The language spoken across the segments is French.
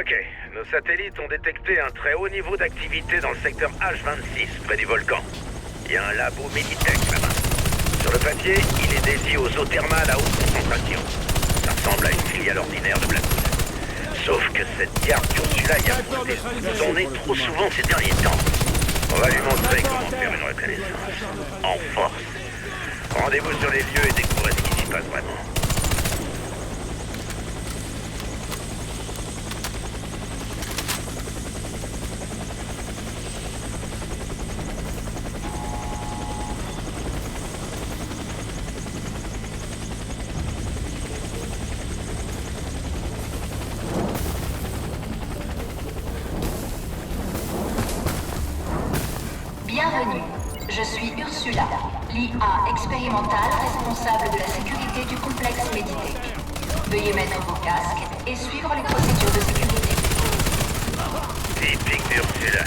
Ok, nos satellites ont détecté un très haut niveau d'activité dans le secteur H26, près du volcan. Il y a un labo Meditech là-bas. Sur le papier, il est dédié aux eaux thermales à haute concentration. Ça ressemble à une filiale ordinaire de Blackwood. Sauf que cette garde Ursula y a posté son nez trop souvent ces derniers temps. On va lui montrer comment faire une reconnaissance. En force. Rendez-vous sur les lieux et découvrez ce qui s'y passe vraiment. Bienvenue, je suis Ursula, l'IA expérimentale responsable de la sécurité du complexe Meditech. Veuillez mettre vos casques et suivre les procédures de sécurité. Typique d'Ursula.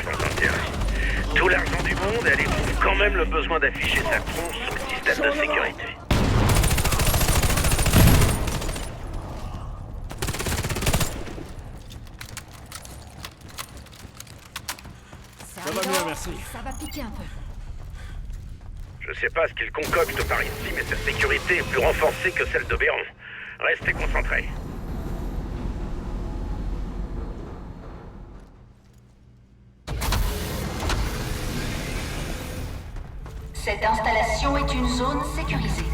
Sans intérêt. Tout l'argent du monde, elle éprouve quand même le besoin d'afficher sa tronche sur le système de sécurité. Ça va mieux, merci. Ça va piquer un peu. Je sais pas ce qu'il concocte par ici, mais sa sécurité est plus renforcée que celle d'Oberon. Restez concentrés. Cette installation est une zone sécurisée.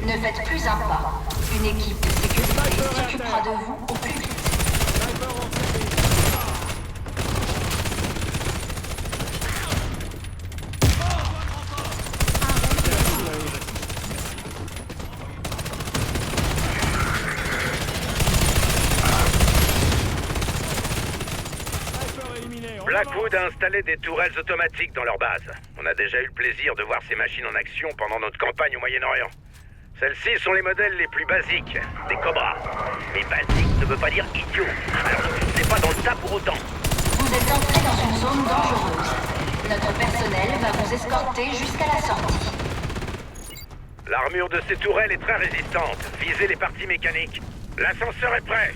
Ne faites plus un pas. Une équipe de sécurité s'occupera de vous au plus vite. Blackwood a installé des tourelles automatiques dans leur base. On a déjà eu le plaisir de voir ces machines en action pendant notre campagne au Moyen-Orient. Celles-ci sont les modèles les plus basiques, des Cobras. Mais basique ne veut pas dire idiot. Alors ne foncez pas dans le tas pour autant. Vous êtes entré dans une zone dangereuse. Notre personnel va vous escorter jusqu'à la sortie. L'armure de ces tourelles est très résistante. Visez les parties mécaniques. L'ascenseur est prêt.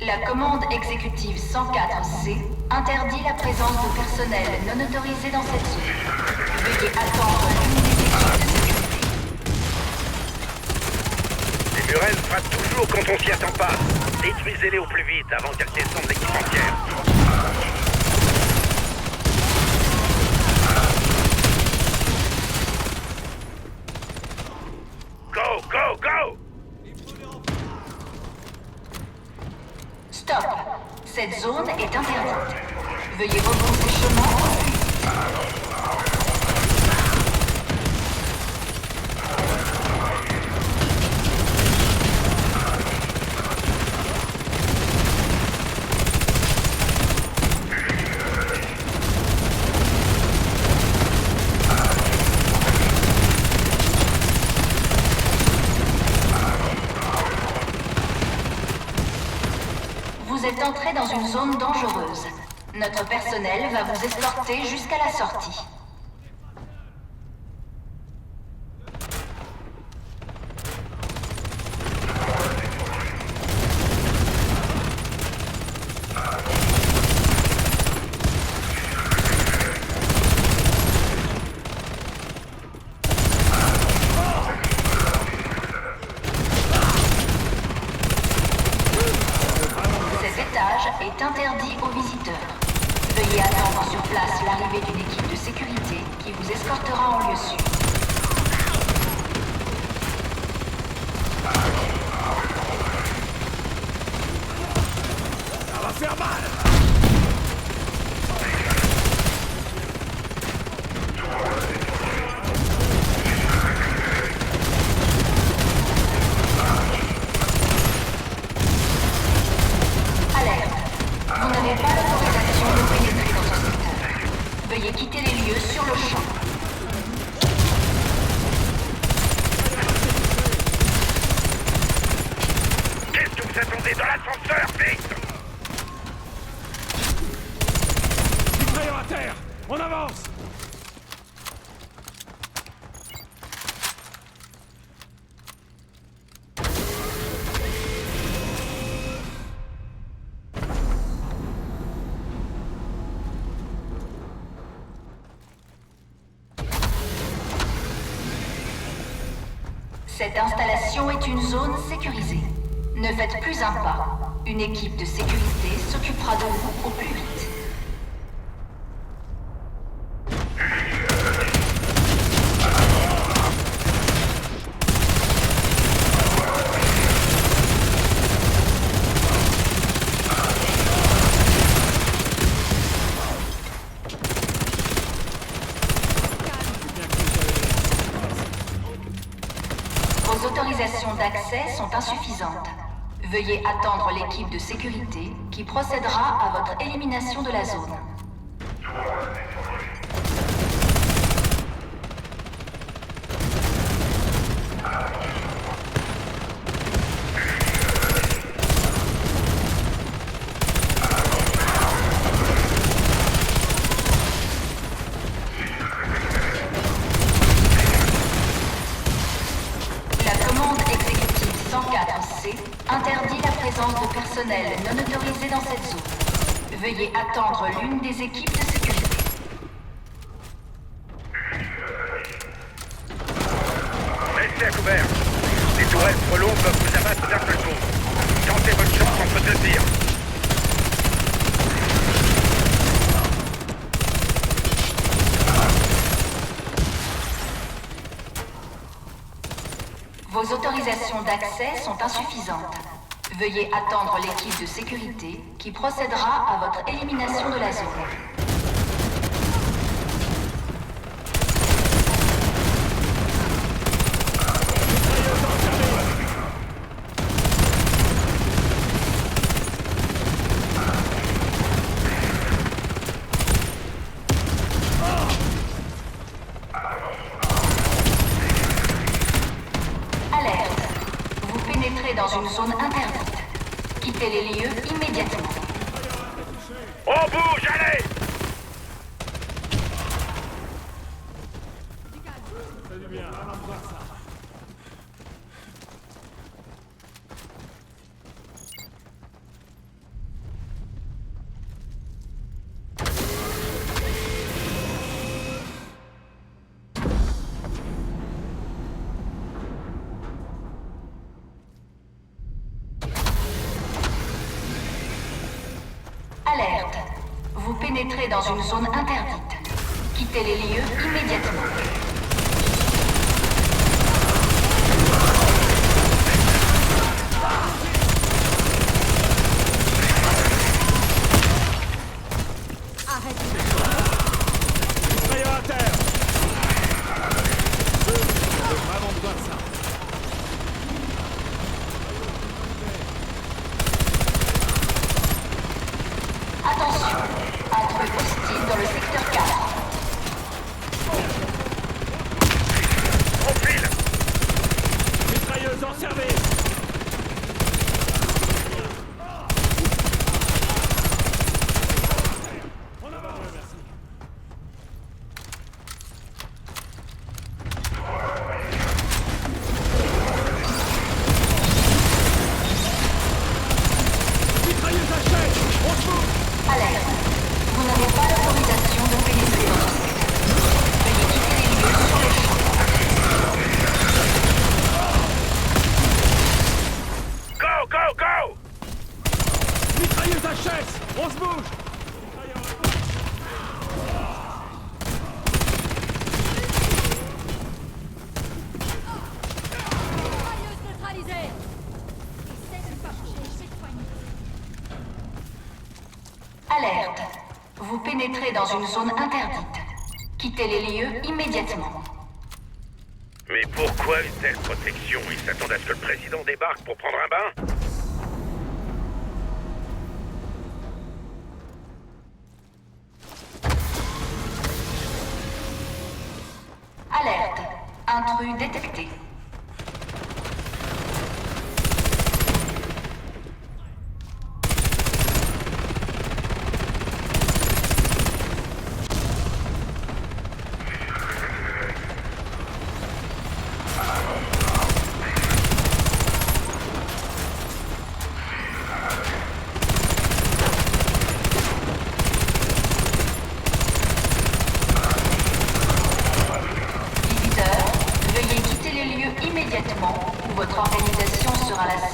La commande exécutive 104C interdit la présence de personnel non autorisé dans cette zone. Veuillez attendre l'une des équipes de sécurité. Les murelles frappent toujours quand on s'y attend pas. Détruisez-les au plus vite avant qu'elles descendent l'équipe entière. Go, go, go! Stop. Cette zone est interdite. Veuillez rebrousser chemin au plus vite. Vous êtes entré dans une zone dangereuse. Notre personnel va vous escorter jusqu'à la sortie. Est interdit aux visiteurs. Veuillez attendre sur place l'arrivée d'une équipe de sécurité qui vous escortera en lieu sûr. Ça va faire mal. Vous n'avez pas l'autorisation de pénétrer dans ce secteur. Veuillez quitter les lieux sur le champ. Allez, dans l'ascenseur, vite! Mitrailleur à terre! On avance! Cette installation est une zone sécurisée. Ne faites plus un pas. Une équipe de sécurité s'occupera de vous au plus vite. Vos autorisations d'accès sont insuffisantes. Veuillez attendre l'équipe de sécurité qui procédera à votre élimination de la zone. Interdit la présence de personnel non autorisé dans cette zone. Veuillez attendre l'une des équipes de sécurité. Restez à couvert. Les tourelles trop longues peuvent vous abattre d'un seul coup. Tentez votre chance entre deux tirs. Vos autorisations d'accès sont insuffisantes. Veuillez attendre l'équipe de sécurité qui procédera à votre élimination de la zone. Dans une zone interdite. Quittez les lieux immédiatement. On bouge, allez! Salut bien, allons voir ça. Alerte. Vous pénétrez dans une zone interdite. Quittez les lieux immédiatement. Mitrailleur à terre! J'ai vraiment besoin de ça. Attention, intrus hostile dans le secteur 4. On file! Mitrailleuse en service! On avance! Merci. Mitrailleuse achète! On se bouge! Alerte. Vous n'avez pas l'autorisation de pénétrer dans ce secteur. Veuillez quitter les lieux sur le champ. Go, go, go! Mitrailleuse achète! On se bouge! Alerte. Vous pénétrez dans une zone interdite. Quittez les lieux immédiatement. Mais pourquoi une telle protection? Ils s'attendent à ce que le président débarque pour prendre un bain? Alerte. Intrus détecté.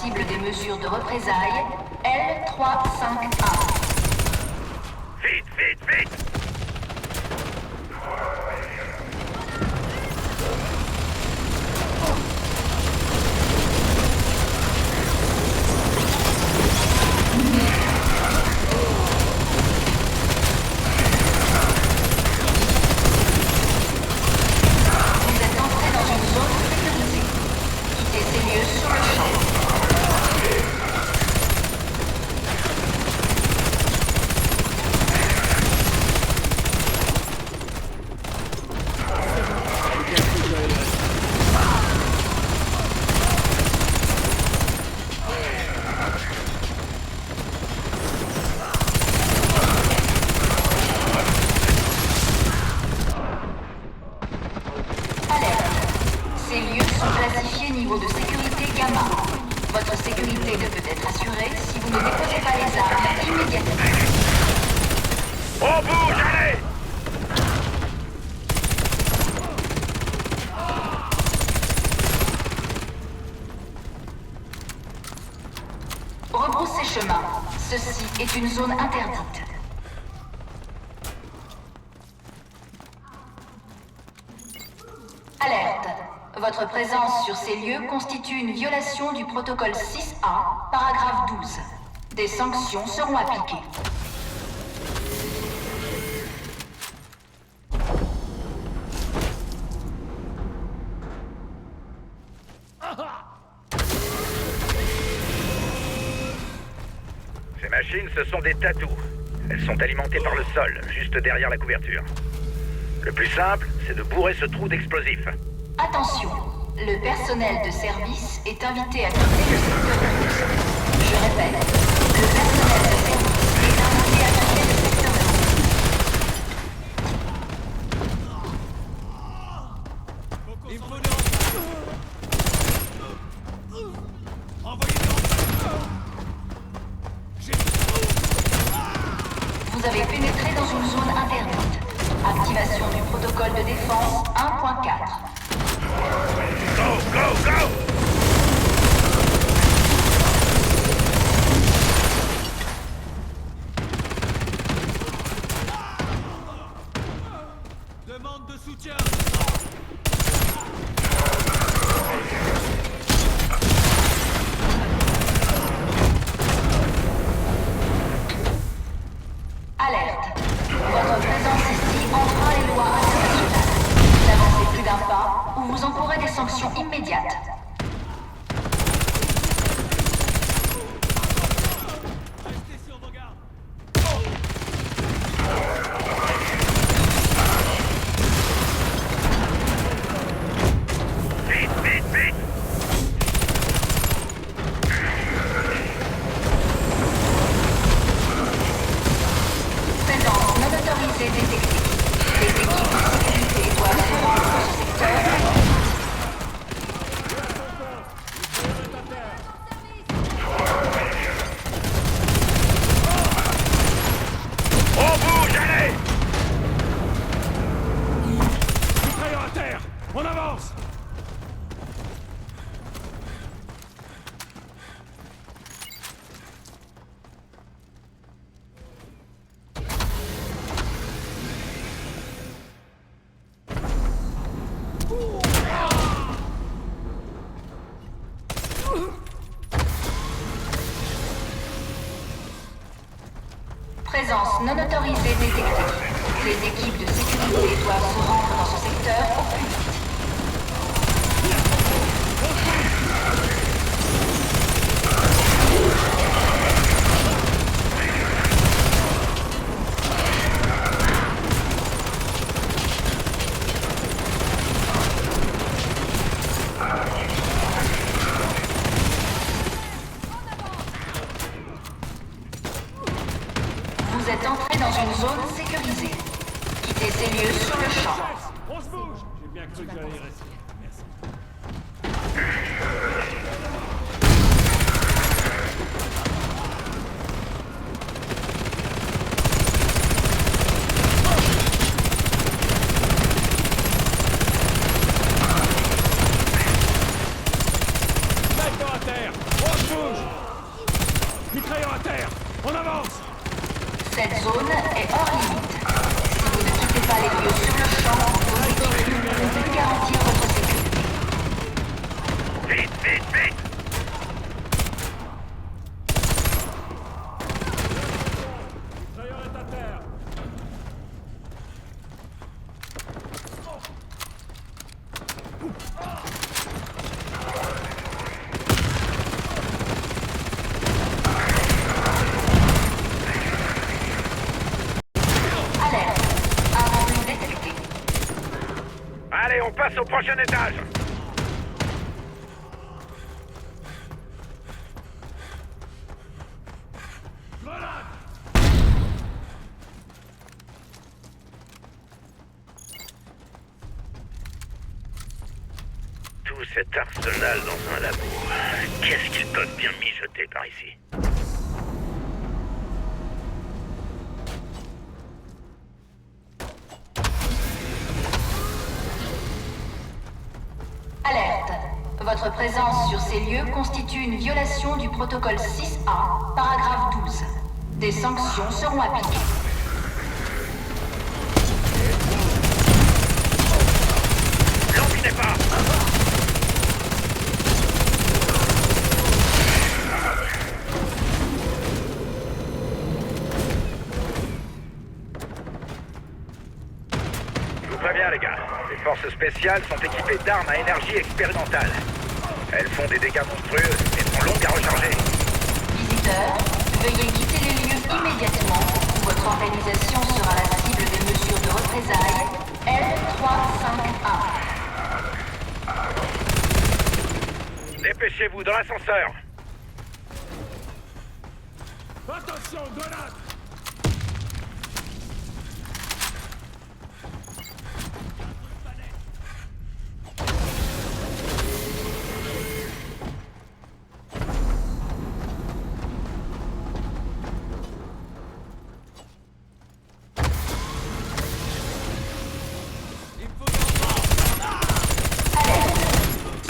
cible des mesures de représailles L351. Vite, vite, vite! Vous êtes entré dans une zone sécurisée. Quittez ces lieux sur le champ. Ces lieux sont classifiés niveau de sécurité gamma. Votre sécurité ne peut être assurée si vous ne déposez pas les armes immédiatement. On bouge, allez! Rebroussez chemin. Ceci est une zone interdite. Alerte. Votre présence sur ces lieux constitue une violation du protocole 6A, paragraphe 12. Des sanctions seront appliquées. Ces machines, ce sont des tatous. Elles sont alimentées par le sol, juste derrière la couverture. Le plus simple, c'est de bourrer ce trou d'explosifs. Attention, le personnel de service est invité à quitter le secteur 12. Je répète, le personnel de service est invité à quitter le secteur 12. Il faut des renforts. Envoyez des renforts. Vous avez pénétré dans une zone interdite. Activation du protocole de défense 1.4. Go, go, go! Demande de soutien. Alerte. Votre présence ici enfreint les lois internationales. N'avancez plus d'un pas ou vous encourez des sanctions immédiates. Restez sur vos gardes. Vite, vite, vite! Présence non autorisée détectée. Les équipes de sécurité doivent se rendre dans ce secteur. On bouge, allez! Mitrailleur à terre. On avance. Présence non autorisée détectée. Les équipes de sécurité doivent se rendre dans ce secteur au plus vite. Vous êtes entré dans une zone sécurisée. Quittez ces lieux sur le champ. On se bouge. J'ai bien cru que j'allais y rester. Merci. D'accord à terre. On se bouge. On avance! Cette zone est hors limite. Si vous ne quittez pas les lieux sur le champ, vos équipes ne pourront plus garantir votre sécurité. Vite, vite, vite! Mitrailleur est à terre! Alerte. Intrus détecté. Allez, on passe au prochain étage! Tout cet arsenal dans un labo. Qu'est-ce qu'il donne bien mijoter par ici? Alerte. Votre présence sur ces lieux constitue une violation du protocole 6A, paragraphe 12. Des sanctions seront appliquées. L'empinez pas! Je vous préviens, les gars. Les forces spéciales sont équipées d'armes à énergie expérimentale. Elles font des dégâts monstrueux et sont longues à recharger. Visiteurs, veuillez quitter les lieux immédiatement ou votre organisation sera la cible des mesures de représailles L351. Dépêchez-vous dans l'ascenseur. Attention, grenade!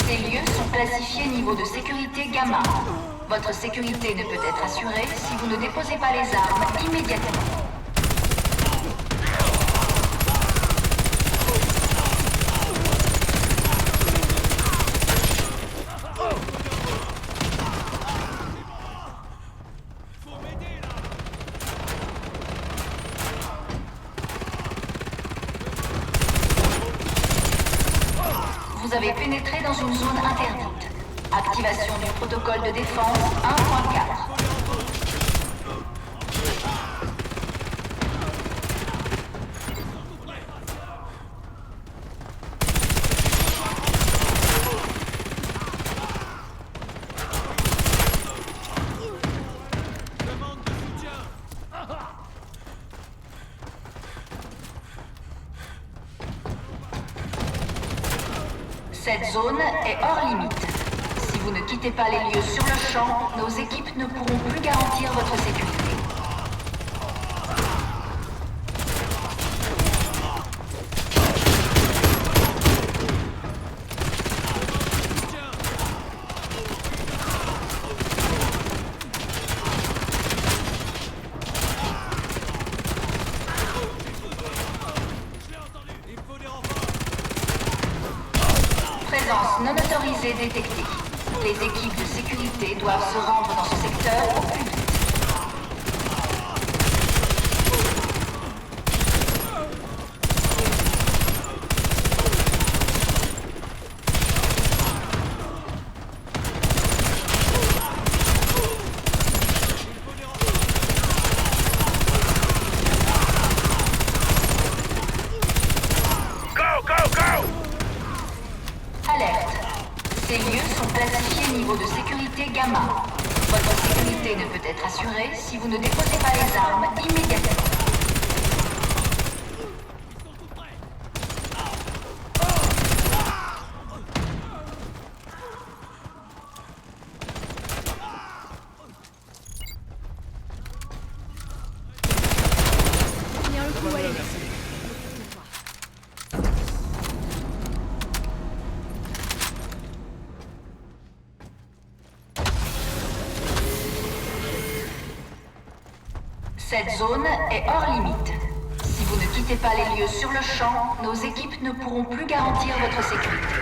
Ces lieux sont classifiés niveau de sécurité gamma. Votre sécurité ne peut être assurée si vous ne déposez pas les armes immédiatement. Vous avez pénétré dans une zone interdite. Activation du protocole de défense 1.4. Cette zone est hors limite. Si vous ne quittez pas les lieux sur le champ, nos équipes ne pourront plus garantir votre sécurité. Présence non autorisée détectée. Les équipes de sécurité doivent se rendre dans ce secteur au plus vite. Go, go, go! Alerte. Ces lieux sont classifiés niveau de sécurité gamma. Votre sécurité ne peut être assurée si vous ne déposez pas les armes immédiatement. Bien le coup, allez. Cette zone est hors limite. Si vous ne quittez pas les lieux sur le champ, nos équipes ne pourront plus garantir votre sécurité.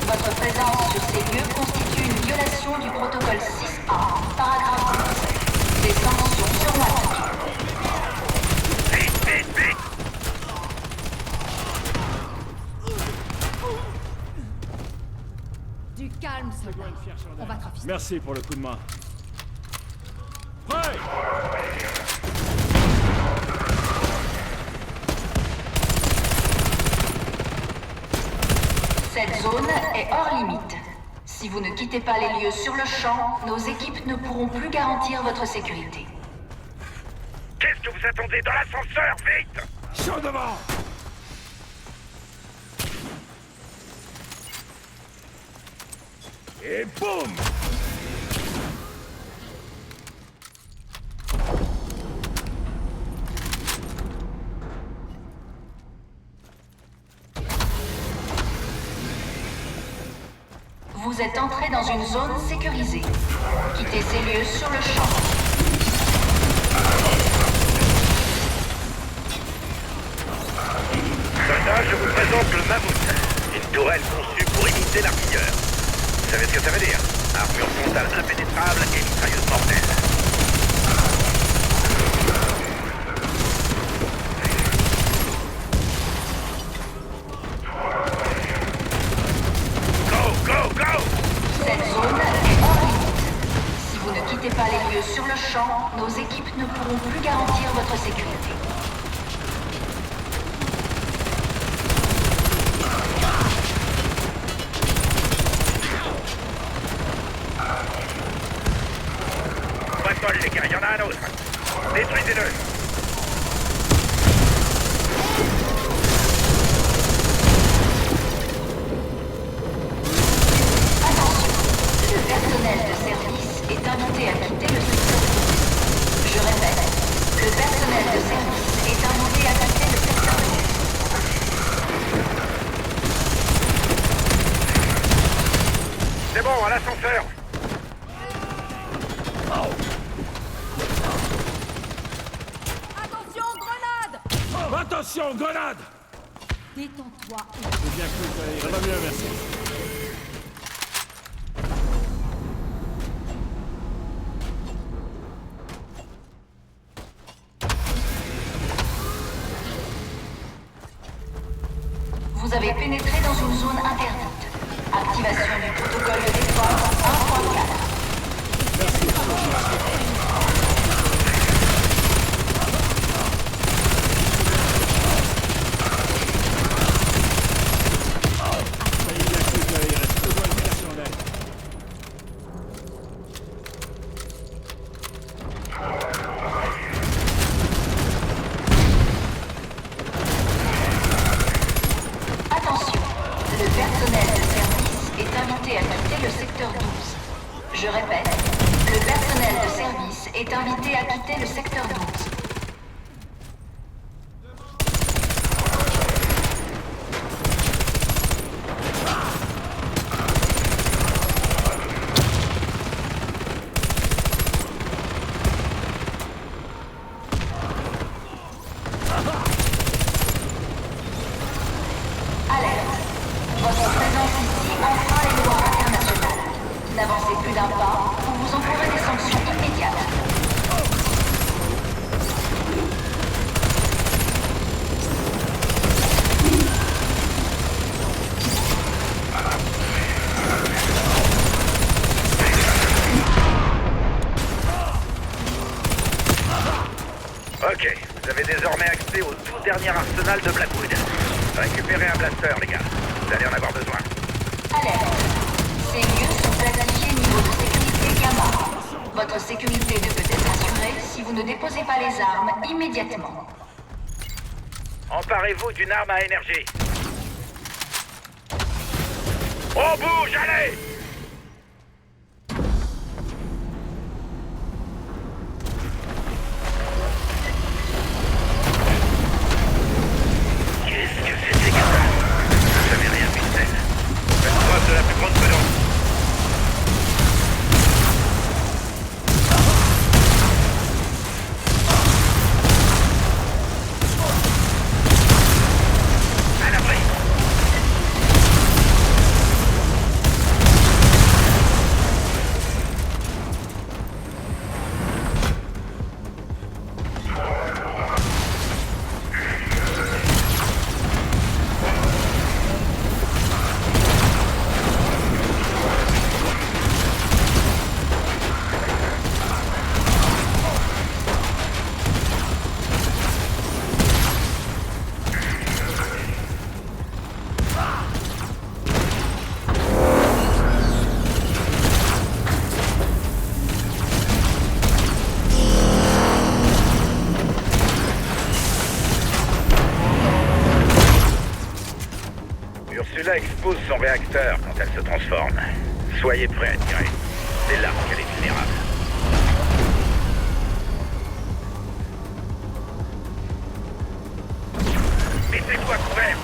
Votre présence sur ces lieux constitue une violation du protocole 6A, paragraphe 12. Des sanctions seront appliquées. Vite, vite, vite! Du calme, soldat. On va trafiquer. Merci pour le coup de main. Prêt! Cette zone est hors limite. Si vous ne quittez pas les lieux sur le champ, nos équipes ne pourront plus garantir votre sécurité. Qu'est-ce que vous attendez dans l'ascenseur? Vite! Chaud devant! Et boum! Vous êtes entré dans une zone sécurisée. Quittez ces lieux sur le champ. Soldats, je vous présente le Mammouth. Une tourelle conçue pour imiter l'artilleur. Vous savez ce que ça veut dire? Armure frontale impénétrable et mitrailleuse mortelle. Cette zone est hors limite. Si vous ne quittez pas les lieux sur le champ, nos équipes ne pourront plus garantir votre sécurité. Pas de bol, les gars, il y en a un autre. Détruisez-le. Le personnel de service est invité à quitter le secteur 12. Je répète, le personnel de service est invité à quitter le secteur 12. C'est bon, à l'ascenseur. Attention, grenade! Attention, grenade! Détends-toi. J'ai bien cru que ça irait. Ça va mieux, merci. Vous avez pénétré dans une zone interdite. Activation du protocole de défense 1.4. J'ai bien cru que ça irait. Je dois une version d'aide. Attention, le personnel de service est invité à quitter le secteur 12. Je répète, le personnel de service est invité à quitter le secteur 12. Alerte. Votre présence ici enfreint les lois internationales. N'avancez plus d'un pas ou vous encourez des sanctions immédiates. Ok, vous avez désormais accès au tout dernier arsenal de Blackwood. Récupérez un blaster, les gars. Vous allez en avoir besoin. Alerte. Ces lieux sont classifiés niveau de sécurité Gamma. Votre sécurité ne peut être assurée si vous ne déposez pas les armes immédiatement. Emparez-vous d'une arme à énergie. On bouge, allez! Qu'est-ce que c'était que ça? Jamais rien vu de tel. Faites preuve de la plus grande prudence. À l'abri! Ursula expose son réacteur quand elle se transforme. Soyez prêts à tirer. C'est là qu'elle est vulnérable. Mettez-toi couvert!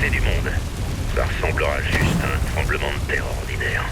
du monde. Ça ressemblera juste à un tremblement de terre ordinaire.